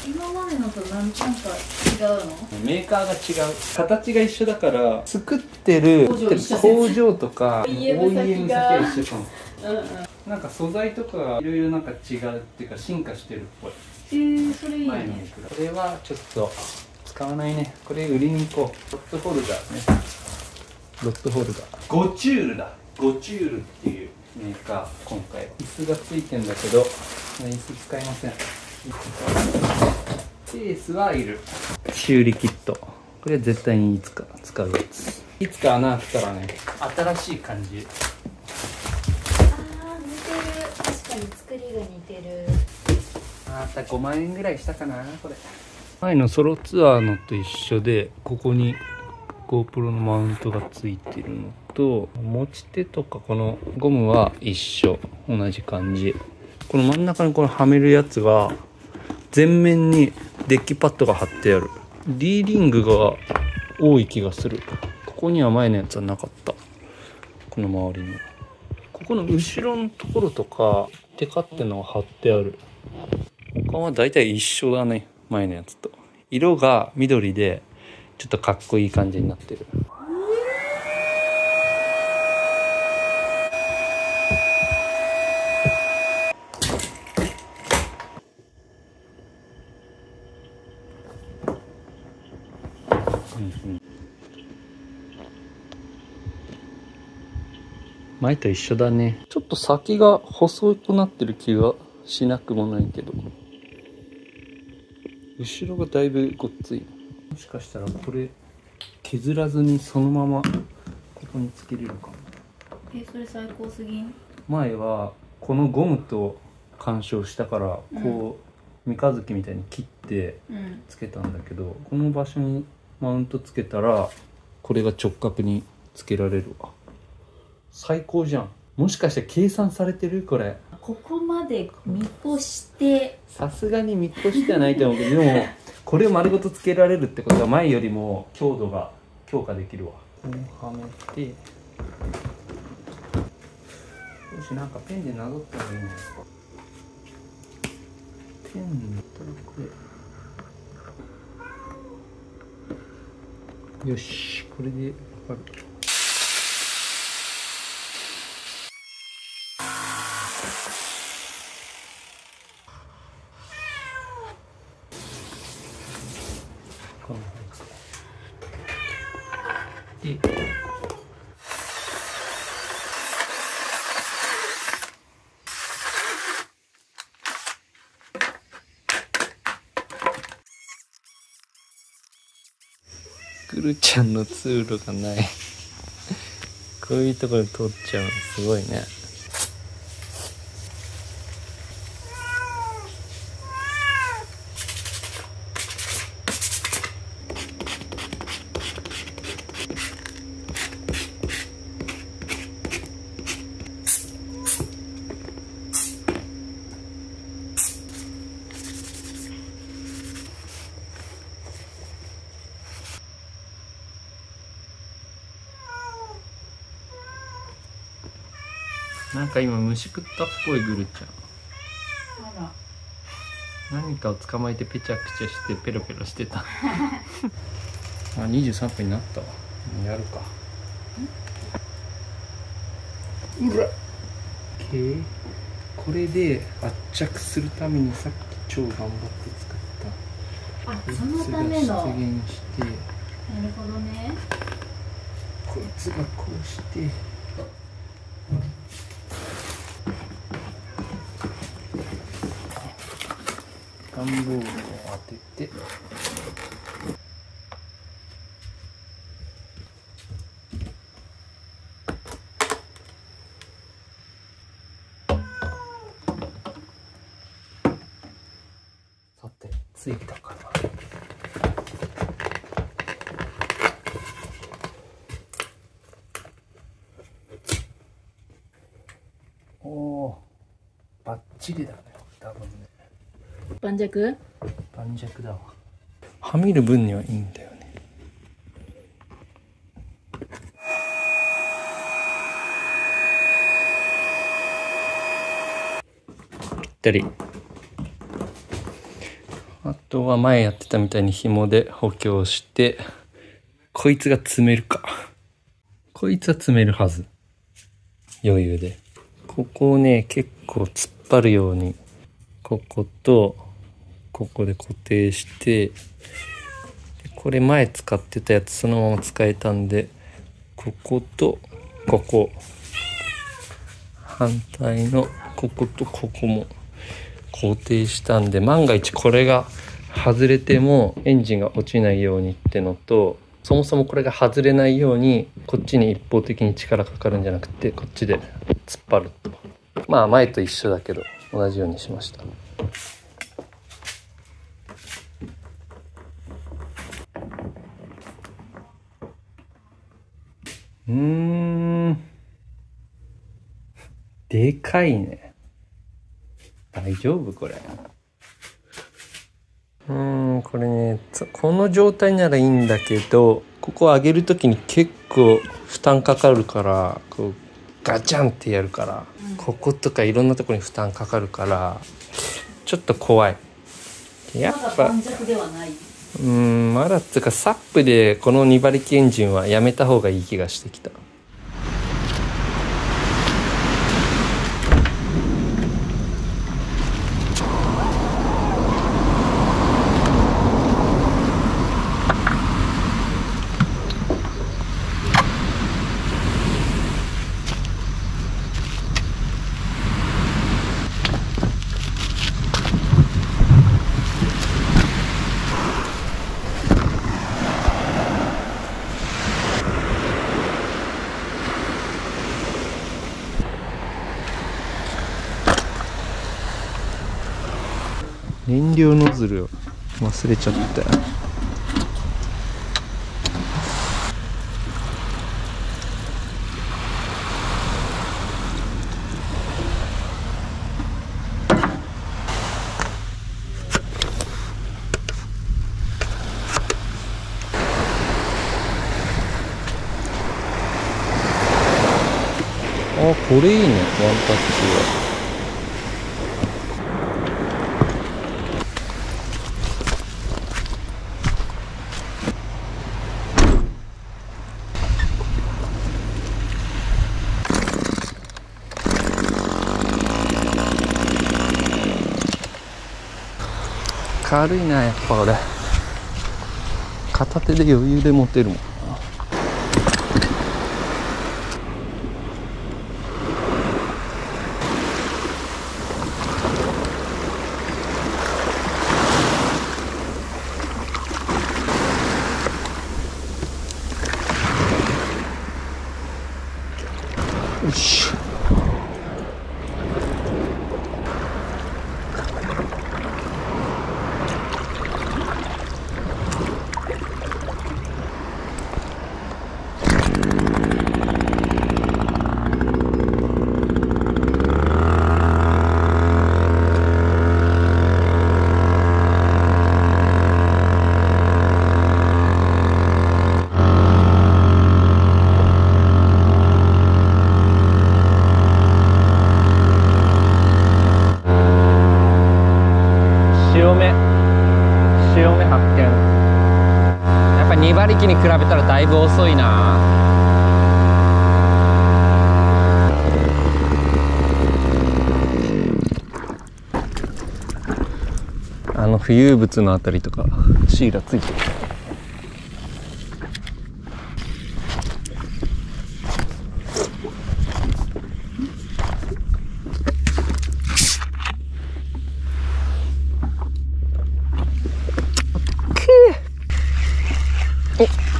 今までのとなんか違うの？メーカーが違う、形が一緒だから作ってる工場とか OEM 先が一緒かも。なんか素材とかいろいろなんか違うっていうか進化してるっぽい。それいいね。これはちょっと使わないね。これ売りに行こう。ロットホルダーね。ロットホルダーゴチュールだ。ゴチュールっていうメーカー。今回は椅子がついてんだけど椅子使いません。ケースはいる。修理キット、これは絶対にいつか使うやつ。いつか穴開けたらね、新しい感じ。似てる。確かに作りが似てる。また5万円ぐらいしたかなこれ。前のソロツアーのと一緒で、ここに GoPro のマウントがついてるのと、持ち手とかこのゴムは一緒、同じ感じ。この真ん中にこのはめるやつは全面にデッキパッドが貼ってある。D リングが多い気がする。ここには前のやつはなかった。この周りにここの後ろのところとかテカってのが貼ってある。他はだいたい一緒だね、前のやつと。色が緑でちょっとかっこいい感じになってる。前と一緒だね。ちょっと先が細くなってる気がしなくもないけど、後ろがだいぶごっつい。もしかしたらこれ削らずにそのままここにつけれるかも。それ最高すぎん？前はこのゴムと干渉したからこう三日月みたいに切ってつけたんだけど、この場所にマウントつけたらこれが直角につけられるわ。最高じゃん。もしかして計算されてるこれ。ここまで見越して。さすがに見越してはないと思うけど、でもこれを丸ごとつけられるってことは前よりも強度が強化できるわ。こうはめて、よし、なんかペンでなぞったらいいね。ペンだったらこれ。よし、これでわかる。で、くるちゃんの通路がないこういうところ通っちゃうのすごいね。なんか今虫食ったっぽいグルちゃん。何かを捕まえてペチャクチャしてペロペロしてたあ、23分になったわ。やるか。うらっ、これで圧着するためにさっき超頑張って作ったそのための。出現して、なるほどね。こいつがこうして段ボールを当てて、さてついたかな。おお、バッチリだね多分ね。盤石？盤石だわ。はみる分にはいいんだよね。ぴったり。あとは前やってたみたいに紐で補強して、こいつが詰めるか。こいつは詰めるはず。余裕で。ここをね、結構突っ張るように、こことここで固定して、これ前使ってたやつそのまま使えたんで、こことここ、反対のこことここも固定したんで、万が一これが外れてもエンジンが落ちないようにってのと、そもそもこれが外れないようにこっちに一方的に力かかるんじゃなくて、こっちで突っ張ると。まあ前と一緒だけど同じようにしました。でかいね。大丈夫これ。これね、この状態ならいいんだけど、ここ上げるときに結構負担かかるから、こうガチャンってやるから、こことかいろんなところに負担かかるから、ちょっと怖い。やっぱ盤石ではない。まだっていうか、サップでこの2馬力エンジンはやめた方がいい気がしてきた。燃料ノズルを忘れちゃったよ。あ、これいいね、ワンタッチは。軽いな、やっぱ俺。片手で余裕で持てるもん。よし。潮目発見。やっぱ2馬力に比べたらだいぶ遅いな。浮遊物のあたりとかシーラついてる。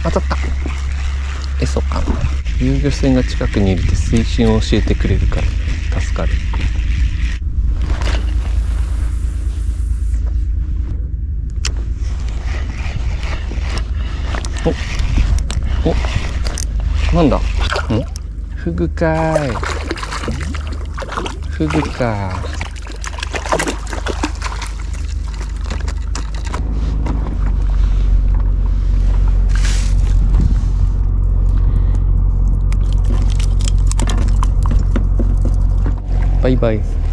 当たった。そうかな。遊漁船が近くにいるって水深を教えてくれるから助かる。なんだ。フグかーい。フグかー。バイバイ。